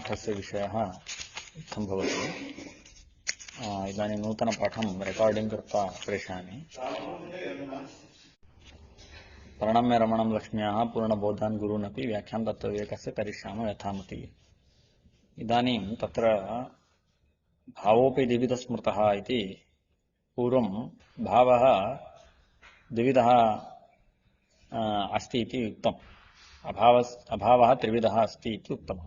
पाठस्य विषयः इत्थं भवति। इदानीं नूतनपाठं रेकार्डिङ्ग् कृत्वा प्रेषयामि। प्रणम्य रमणं लक्ष्म्याः पूर्णबोधान् गुरूनपि व्याख्यां तत्त्वविवेकस्य करिष्यामः यथामति। इदानीं तत्र भावोऽपि द्विविधस्मृतः इति पूर्वं भावः द्विविधः अस्ति इति उक्तम्। अभावः त्रिविधः अस्ति इति उक्तम्।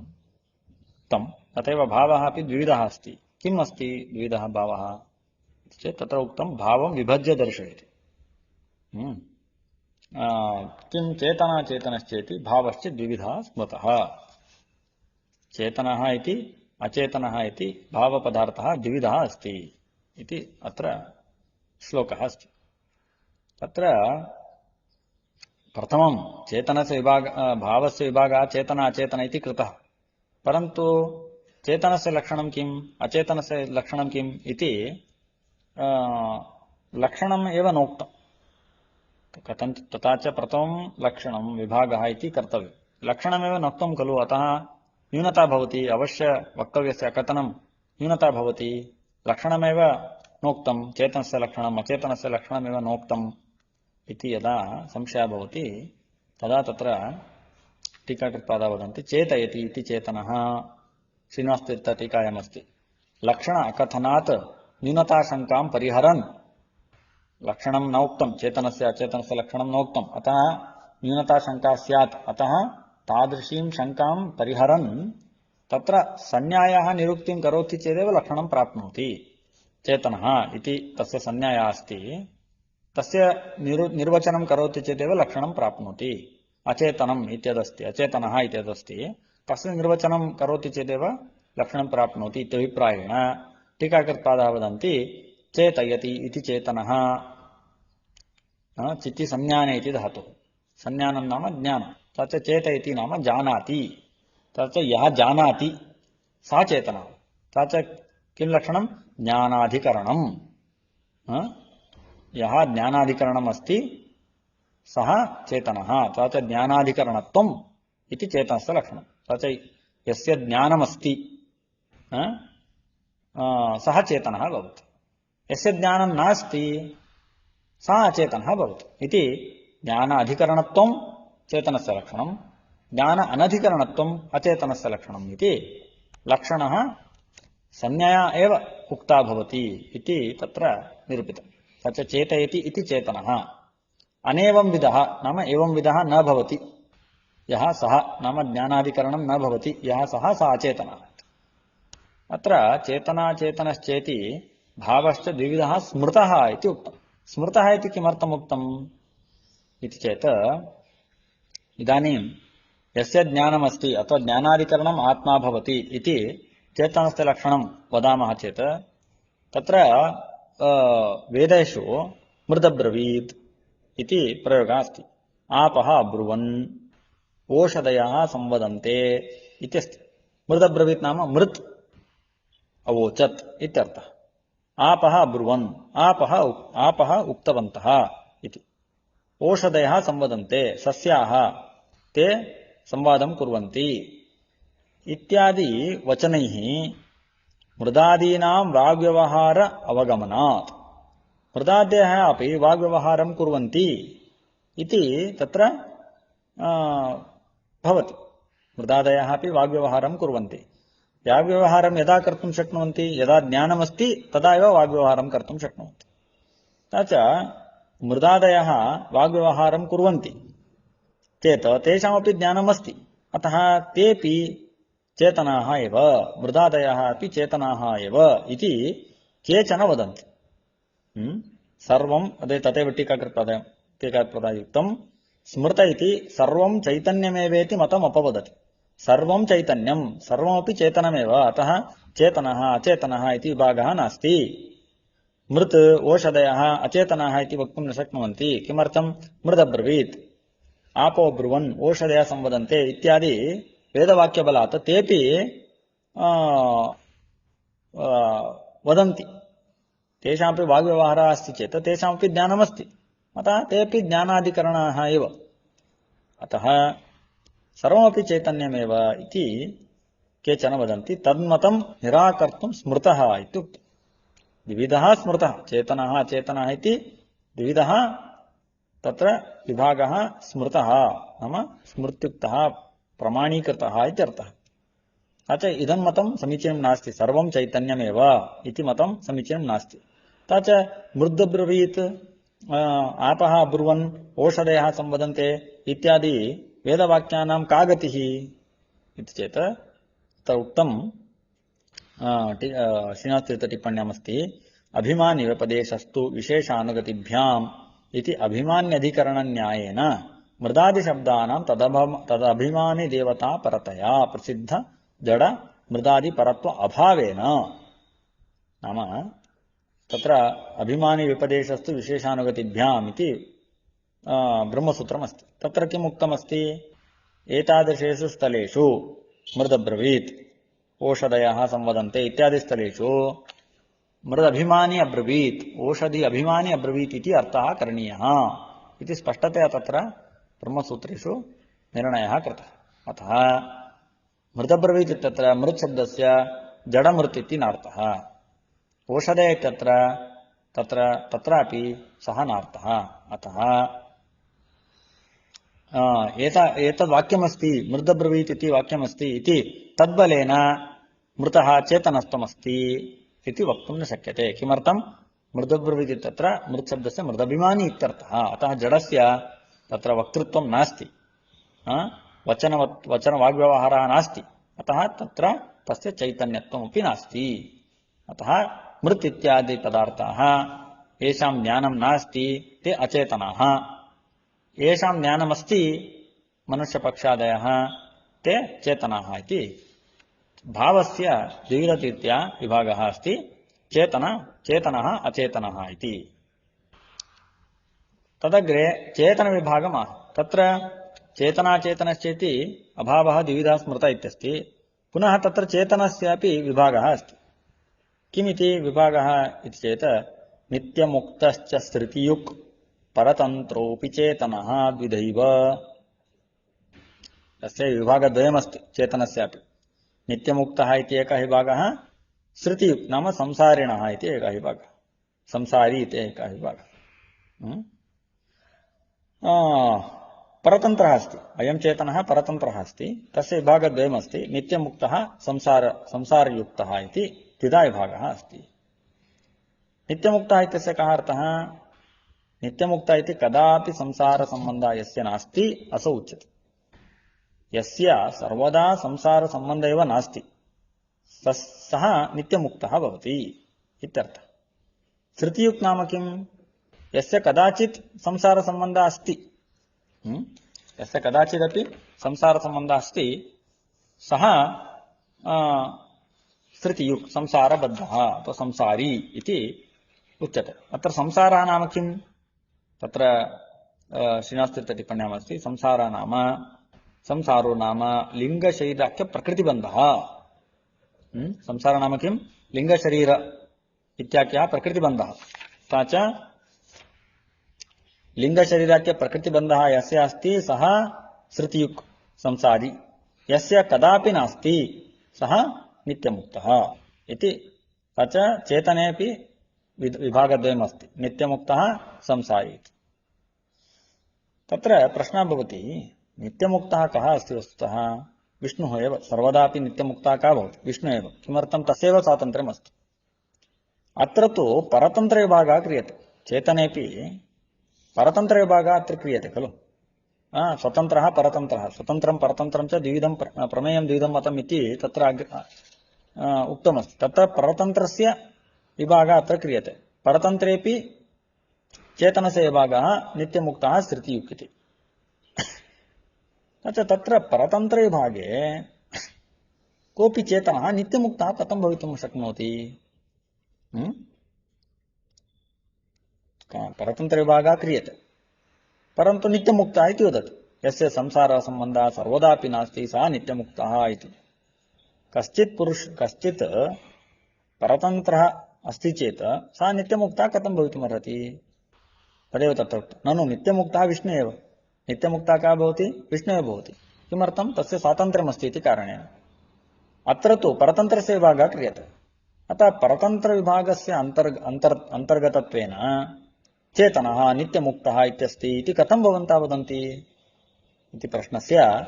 तथैव भावः अपि द्विविधः अस्ति। किम् अस्ति द्विविधः भावः चेत् तत्र उक्तं भावं विभज्य दर्शयति। किं चेतना चेतनश्चेति भावश्च द्विविधः स्मृतः। चेतनः इति अचेतनः इति भावपदार्थः द्विविधः अस्ति इति अत्र श्लोकः अस्ति। तत्र प्रथमं चेतनस्य भावस्य विभागः चेतना अचेतन इति कृतः। परन्तु चेतनस्य लक्षणं किम् अचेतनस्य लक्षणं किम् इति लक्षणम् एव नोक्तम्। कथञ्चित् तथा च प्रथमं लक्षणं विभागः इति कर्तव्यं। लक्षणमेव नोक्तं खलु, अतः न्यूनता भवति। अवश्य वक्तव्यस्य कथनं न्यूनता भवति। लक्षणमेव नोक्तं, चेतनस्य लक्षणम् अचेतनस्य लक्षणमेव नोक्तम् इति यदा संशयः भवति तदा तत्र टीकाकृत्पादाः वदन्ति चेतयति इति चेतनः। श्रीनिवासतीर्थटीकायामस्ति लक्षण अकथनात् न्यूनताशङ्कां परिहरन्। लक्षणं न उक्तं, चेतनस्य अचेतनस्य लक्षणं न उक्तम्, अतः न्यूनताशङ्का स्यात्। अतः तादृशीं शङ्कां परिहरन् तत्र संज्ञायाः निरुक्तिं करोति चेदेव लक्षणं प्राप्नोति। चेतनः इति तस्य संज्ञाया अस्ति, तस्य निर्वचनं करोति चेदेव लक्षणं प्राप्नोति। अचेतनम् इत्यदस्ति, अचेतनः इत्यदस्ति, तस्य निर्वचनं करोति चेदेव लक्षणं प्राप्नोति इत्यभिप्रायेण टीकाकृत्पादाः वदन्ति चेतयति इति चेतनः। चित्ति संज्ञाने इति धातुः। संज्ञानं नाम ज्ञानं, तच्च चेतयति नाम जानाति। तच्च यः जानाति सः चेतनः। तच्च किं लक्षणं ज्ञानाधिकरणम्। यः ज्ञानाधिकरणम् अस्ति सः चेतनः। तच्च ज्ञानाधिकरणत्वम् इति चेतनस्य लक्षणं। तच्च यस्य ज्ञानमस्ति सः चेतनः भवति। यस्य ज्ञानं नास्ति सः अचेतनः भवति इति ज्ञानाधिकरणत्वं चेतनस्य लक्षणं, ज्ञान अनधिकरणत्वम् अचेतनस्य लक्षणम् इति लक्षणः संज्ञया एव उक्ता भवति इति तत्र निरूपितम्। तच्च चेतयति इति चेतनः। अनेवं विधः नाम एवं विधः न भवति। यः सः नाम ज्ञानाधिकरणं न भवति, यः सः सः अचेतनः। अत्र चेतनाचेतनश्चेति भावश्च द्विविधः स्मृतः इति उक्तम्। स्मृतः इति किमर्थम् उक्तम् इति चेत् इदानीं यस्य ज्ञानमस्ति अथवा ज्ञानाधिकरणम् आत्मा भवति इति चेतनस्य लक्षणं वदामः चेत् तत्र वेदेषु मृदब्रवीत् इति प्रयोगः अस्ति। आपः अब्रुवन् ओषधयः संवदन्ते इत्यस्ति। मृदब्रवीत् नाम मृत् अवोचत् इत्यर्थः। आपः अब्रुवन् आपः उक्तवन्तः इति। ओषधयः संवदन्ते सस्याः ते संवादं कुर्वन्ति इत्यादि वचनैः मृदादीनां वाग्व्यवहार अवगमनात्। मृदादयः अपि वाग्व्यवहारं कुर्वन्ति इति तत्र भवति। मृदादयः अपि वाग्व्यवहारं कुर्वन्ति। वाग्व्यवहारं यदा कर्तुं शक्नुवन्ति, यदा ज्ञानमस्ति तदा एव वाग्व्यवहारं कर्तुं शक्नुवन्ति। तथा च मृदादयः वाग्व्यवहारं कुर्वन्ति चेत् तेषामपि ज्ञानमस्ति, अतः तेपि चेतनाः एव, मृदादयः अपि चेतनाः एव इति केचन वदन्ति। सर्वं तथैव टीकाकृत्पादयुक्तं स्मृत इति सर्वं चैतन्यमेवेति मतम् अपवदति। सर्वं चैतन्यं, सर्वमपि चेतनमेव, अतः चेतनः अचेतनः इति विभागः नास्ति। मृत् ओषधयः अचेतनाः इति वक्तुं न शक्नुवन्ति। किमर्थं? मृदब्रवीत्, आपो ब्रुवन्, ओषधयः संवदन्ते इत्यादि वेदवाक्यबलात् तेपि वदन्ति। तेषामपि वाग्व्यवहारः अस्ति चेत् तेषामपि ज्ञानमस्ति, अतः तेपि ज्ञानाधिकरणाः एव। अतः सर्वमपि चैतन्यमेव इति केचन वदन्ति तन्मतं निराकर्तुं स्मृतः इत्युक्तम्। द्विविधः स्मृतः, चेतनः अचेतनः इति द्विविधः तत्र विभागः स्मृतः, नाम स्मृत्युक्तः प्रमाणीकृतः इत्यर्थः। तथा च इदं मतं समीचीनं नास्ति, सर्वं चैतन्यमेव इति मतं समीचीनं नास्ति। तथा च मृद्ब्रवीत्, आपः अब्रुवन्, ओषधयः संवदन्ते इत्यादि वेदवाक्यानां का गतिः इति चेत् तत्र उक्तं श्रीनाथतीर्थटिप्पण्यामस्ति अभिमानिव्यपदेशस्तु विशेषानुगतिभ्याम् इति अभिमान्यधिकरणन्यायेन मृदादिशब्दानां तदभिमानि देवता परतया प्रसिद्ध जड मृदादि परत्व अभावेन, नाम तत्र अभिमानि विपदेशस्तु विशेषानुगतिभ्याम् इति ब्रह्मसूत्रमस्ति। तत्र किम् उक्तमस्ति? एतादृशेषु स्थलेषु मृदब्रवीत्, ओषधयः संवदन्ते इत्यादि स्थलेषु मृदभिमानी अब्रवीत्, ओषधि अभिमानी अब्रवीत् इति अर्थः करणीयः इति स्पष्टतया तत्र ब्रह्मसूत्रेषु निर्णयः कृतः। अतः मृदब्रवीत् इत्यत्र मृत् शब्दस्य जडमृत् इति नार्थः, ओषधे इत्यत्र तत्रापि सः नार्थः। अतः एतद्वाक्यमस्ति, मृदब्रवीत् इति वाक्यमस्ति इति तद्बलेन मृतः चेतनत्वमस्ति इति वक्तुं न शक्यते। किमर्थं? मृदब्रवीत् इत्यत्र मृत् शब्दस्य मृदभिमानी इत्यर्थः। अतः जडस्य तत्र वक्तृत्वं नास्ति, वचनवाग्व्यवहारः नास्ति, अतः तत्र तस्य चैतन्यत्वमपि नास्ति। अतः मृत् इत्यादि पदार्थाः येषां ज्ञानं नास्ति ते अचेतनाः, येषां ज्ञानमस्ति मनुष्यपक्षादयः ते चेतनाः इति भावस्य द्विविधरीत्या विभागः अस्ति, चेतनः अचेतनः इति। तदग्रे चेतनविभागमाह। तत्र चेतनाचेतनश्चेति अभावः द्विविधः स्मृत इत्यस्ति। पुनः तत्र चेतनस्यापि विभागः अस्ति। किमिति विभागः इति चेत् नित्यमुक्तश्च श्रुतियुक् परतन्त्रोऽपि चेतनः द्विधैव। तस्य विभागद्वयमस्ति चेतनस्यापि। नित्यमुक्तः इति एकः विभागः, श्रुतियुक् नाम संसारिणः इति एकः विभागः, संसारी इति एकः विभागः। परतन्त्रः अस्ति, अयं चेतनः परतन्त्रः अस्ति, तस्य विभागद्वयमस्ति। नित्यमुक्तः संसारयुक्तः इति द्विधा विभागः अस्ति। नित्यमुक्तः इत्यस्य कः अर्थः? नित्यमुक्तः इति कदापि संसारसम्बन्धः यस्य नास्ति असौ उच्यते। यस्य सर्वदा संसारसम्बन्धः एव नास्ति सः नित्यमुक्तः भवति इत्यर्थः। श्रुतियुक् नाम किम्? यस्य कदाचित् संसारसम्बन्धः अस्ति, यस्य कदाचिदपि संसारसम्बन्धः अस्ति सः श्रुतियुक्, संसारबद्धः अथवा संसारी इति उच्यते। अत्र संसारः नाम किम्? तत्र श्रीनाथतीर्थटिप्पण्यामस्ति संसारो नाम लिङ्गशरीराख्यप्रकृतिबन्धः। संसारो नाम किम्? लिङ्गशरीर इत्याख्यः प्रकृतिबन्धः। तथा च लिङ्गशरीराख्यप्रकृतिबन्धः यस्य अस्ति सः श्रुतियुक् संसारी, यस्य कदापि नास्ति सः नित्यमुक्तः इति। तथा च चेतनेऽपि विभागद्वयमस्ति, नित्यमुक्तः संसारी। तत्र प्रश्नः भवति, नित्यमुक्तः कः अस्ति? वस्तुतः विष्णुः एव। सर्वदापि नित्यमुक्तः कः भवति? विष्णुः एव। किमर्थं? तस्यैव स्वातन्त्र्यमस्ति। अत्र तु परतन्त्रविभागः क्रियते। चेतनेऽपि परतन्त्रविभागः अत्र क्रियते खलु। स्वतन्त्रः परतन्त्रः, स्वतन्त्रं परतन्त्रं च द्विविधं प्रमेयं द्विविधं मतम् इति तत्र उक्तमस्ति। तत्र परतन्त्रस्य विभागः अत्र क्रियते। परतन्त्रेऽपि चेतनस्य विभागः नित्यमुक्तः श्रुतियुक् इति। तत्र परतन्त्रविभागे कोऽपि चेतनः नित्यमुक्तः कथं भवितुं शक्नोति? परतन्त्रविभागः क्रियते, परन्तु नित्यमुक्तः इति वदति। यस्य संसारसम्बन्धः सर्वदापि नास्ति सः नित्यमुक्तः इति। कश्चित् परतन्त्रः अस्ति चेत् सः नित्यमुक्तः कथं भवितुमर्हति? तदेव तत्र उक्तं। ननु नित्यमुक्तः विष्णुः एव। नित्यमुक्तः कः भवति? विष्णुः भवति। किमर्थं? तस्य स्वातन्त्र्यमस्ति इति कारणेन। अत्र तु परतन्त्रस्य विभागः क्रियते। अतः परतन्त्रविभागस्य अन्तर्गतत्वेन चेतनः नित्यमुक्तः इत्यस्ति इति कथं भवन्तः वदन्ति इति प्रश्नस्य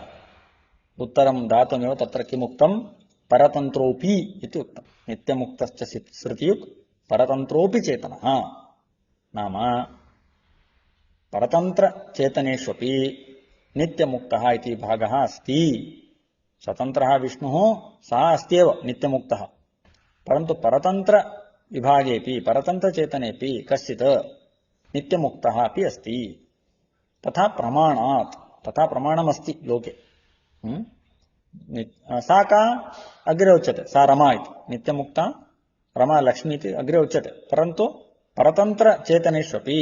उत्तरं दातुमेव तत्र किमुक्तं परतन्त्रोऽपि इति उक्तं। नित्यमुक्तश्च श्रुतियुक् परतन्त्रोऽपि चेतनः नाम परतन्त्रचेतनेष्वपि नित्यमुक्तः इति भागः अस्ति। स्वतन्त्रः विष्णुः सः अस्त्येव नित्यमुक्तः, परन्तु परतन्त्रविभागेऽपि परतन्त्रचेतनेऽपि कश्चित् नित्यमुक्तः अपि अस्ति। तथा प्रमाणात्, तथा प्रमाणमस्ति लोके। सा का अग्रे उच्यते, सा रमा इति, नित्यमुक्ता रमा लक्ष्मी इति अग्रे उच्यते, परन्तु परतन्त्रचेतनेष्वपि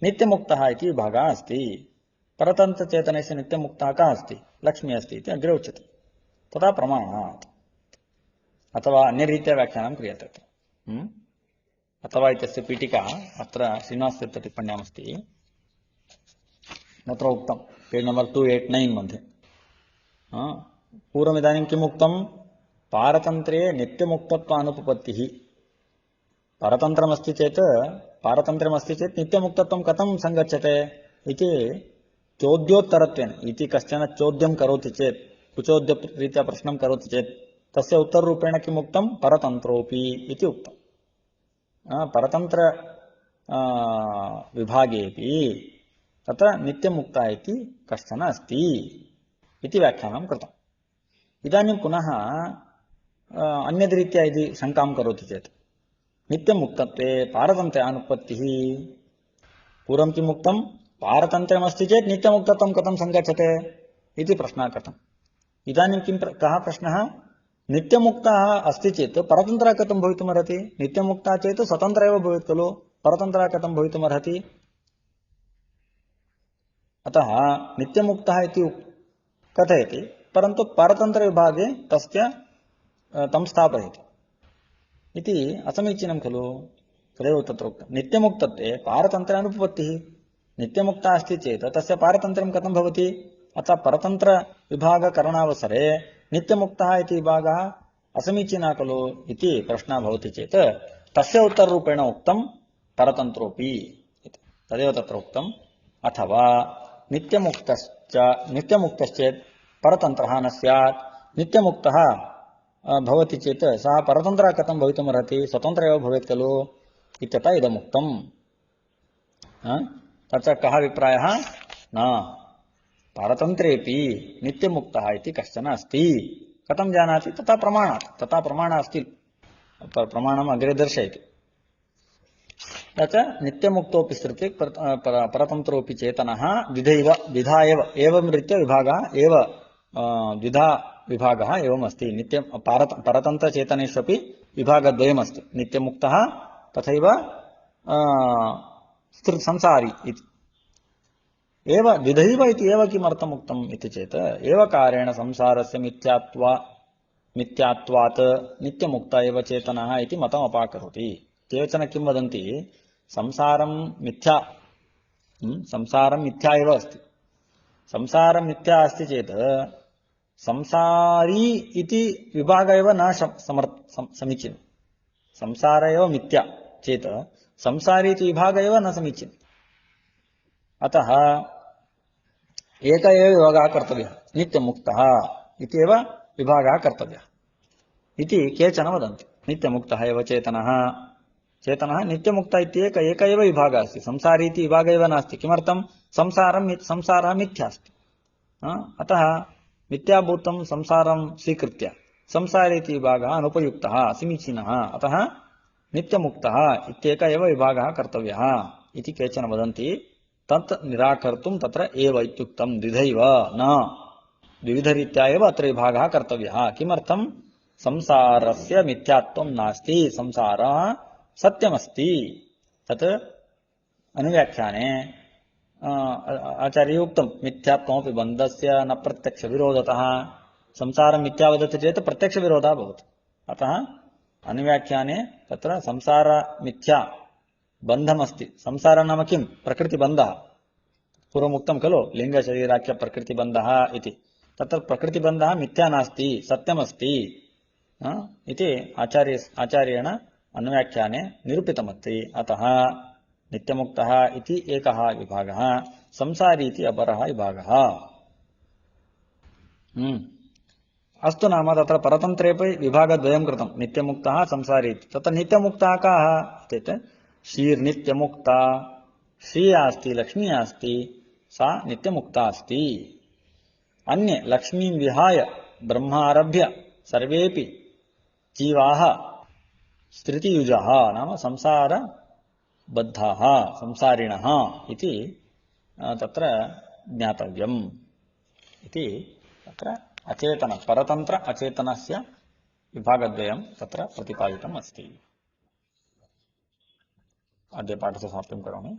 नित्यमुक्तः इति विभागः अस्ति। परतन्त्रचेतनेषु नित्यमुक्तः कः अस्ति, लक्ष्मी अस्ति इति अग्रे उच्यते। तथा प्रमाणात् अथवा अन्यरीत्या व्याख्यानं क्रियते। अथवा इत्यस्य पीठिका अत्र श्रीनिवासतीर्थटिप्पण्यामस्ति, तत्र उक्तं पेज् नम्बर् 289 मध्ये। पूर्वमिदानीं किम् उक्तं, पारतन्त्रे नित्यमुक्तत्वानुपपत्तिः। परतन्त्रमस्ति चेत्, पारतन्त्र्यमस्ति चेत् नित्यमुक्तत्वं कथं सङ्गच्छते इति चोद्योत्तरत्वेन, इति कश्चन चोद्यं करोति चेत्, कुचोद्यरीत्या प्रश्नं करोति चेत् तस्य उत्तररूपेण किम् उक्तं, परतन्त्रोऽपि इति उक्तं। परतन्त्र विभागेऽपि तत्र नित्यमुक्ता इति कश्चन अस्ति इति व्याख्यानं कृतम्। इदानीं पुनः अन्यद्रीत्या यदि शङ्कां करोति चेत्, नित्यमुक्तत्वे पारतन्त्र्यानुपत्तिः, पूर्वं किम् उक्तं, पारतन्त्र्यमस्ति चेत् नित्यमुक्तत्वं कथं सङ्गच्छते इति प्रश्नः कृतम्। इदानीं कः प्रश्नः, नित्यमुक्तः अस्ति चेत् परतन्त्रः कथं भवितुमर्हति, नित्यमुक्तः चेत् स्वतन्त्रः एव भवेत् खलु, परतन्त्रः कथं भवितुमर्हति। अतः नित्यमुक्तः इति कथयति, परन्तु परतन्त्रविभागे तं स्थापयति इति असमीचीनं खलु। तदेव तत्र उक्तं, नित्यमुक्तत्वे पारतन्त्र्यानुपपत्तिः। नित्यमुक्तः अस्ति चेत् तस्य पारतन्त्र्यं कथं भवति। अतः परतन्त्रविभागकरणावसरे नित्यमुक्तः इति विभागः असमीचीनः खलु इति प्रश्नः भवति चेत् तस्य उत्तररूपेण उक्तं परतन्त्रोऽपि इति। तदेव तत्र उक्तम्। अथवा नित्यमुक्तश्चेत् परतन्त्रः न स्यात्, नित्यमुक्तः भवति चेत् सः परतन्त्रः कथं भवितुमर्हति, स्वतन्त्रः एव भवेत् खलु इत्यतः इदमुक्तम्। तत्र कः अभिप्रायः, न पारतन्त्रेऽपि नित्यमुक्तः इति कश्चन अस्ति। कथं जानाति, तथा प्रमाणात्, तथा प्रमाणः अस्ति, प्रमाणम् अग्रे दर्शयति। तत्र नित्यमुक्तोऽपि श्रुते परतन्त्रोऽपि चेतनः द्विधा एवं रीत्या विभागः एव द्विधा विभागः एवम् अस्ति। नित्यं परतन्त्रचेतनेष्वपि विभागद्वयमस्ति, नित्यमुक्तः तथैव संसारी इति। एव द्विधैव इति एव किमर्थम् उक्तम् इति चेत्, एवकारेण संसारस्य मिथ्यात्वात् नित्यमुक्ता एव चेतनः इति मतम् अपाकरोति। केचन किं वदन्ति, संसारं मिथ्या एव अस्ति। संसारं मिथ्या अस्ति चेत् संसारी इति विभाग एव न समीचीनं। संसार एव मिथ्या चेत् संसारी इति विभाग एव न समीचीनम्। अतः एक एव विभागः कर्तव्यः, नित्यमुक्तः इति एव विभागः कर्तव्यः इति केचन वदन्ति। नित्यमुक्तः एव चेतनः नित्यमुक्तः इति एक एव विभागः अस्ति, संसारी इति विभागः एव नास्ति। किमर्थं, संसारः मिथ्या अस्ति। अतः मिथ्याभूतं संसारं स्वीकृत्य संसारी इति विभागः अनुपयुक्तः, असमीचीनः। अतः नित्यमुक्तः इत्येक एव विभागः कर्तव्यः इति केचन वदन्ति। तत् निराकर्तुं तत्र एव इत्युक्तं, द्विधैव न, द्विविधरीत्या एव अत्र विभागः कर्तव्यः। किमर्थं, संसारस्य मिथ्यात्वं नास्ति, संसारः सत्यमस्ति। तत् अनुव्याख्याने आचार्यैः उक्तं, मिथ्यात्वमपि बन्धस्य न प्रत्यक्षविरोधतः। संसारं मिथ्या वदति चेत् प्रत्यक्षविरोधः भवति। अतः अनुव्याख्याने तत्र संसार मिथ्या बन्धमस्ति। संसार नाम किं, प्रकृतिबन्धः। पूर्वमुक्तं खलु, लिङ्गशरीराख्य प्रकृतिबन्धः इति। तत्र प्रकृतिबन्धः मिथ्या नास्ति, सत्यमस्ति। इति आचार्येण अन्व्याख्याने निरूपितमस्ति। अतः नित्यमुक्तः इति एकः विभागः, संसारी इति अपरः विभागः। अस्तु, नाम तत्र परतन्त्रेपि विभागद्वयं कृतं, नित्यमुक्तः संसारी इति। तत्र नित्यमुक्ता काः इत्युक्ते श्रीर्नित्यमुक्ता, श्री अस्ति लक्ष्मी अस्ति, सा नित्यमुक्ता अस्ति। अन्ये लक्ष्मीं विहाय ब्रह्मारभ्य सर्वेपि जीवाः स्थितियुजाः नाम संसारबद्धाः संसारिणः इति तत्र ज्ञातव्यम् इति तत्र अचेतन परतन्त्र अचेतनस्य विभागद्वयं तत्र प्रतिपादितम् अस्ति। अद्य पाठस्य समाप्तिं करोमि।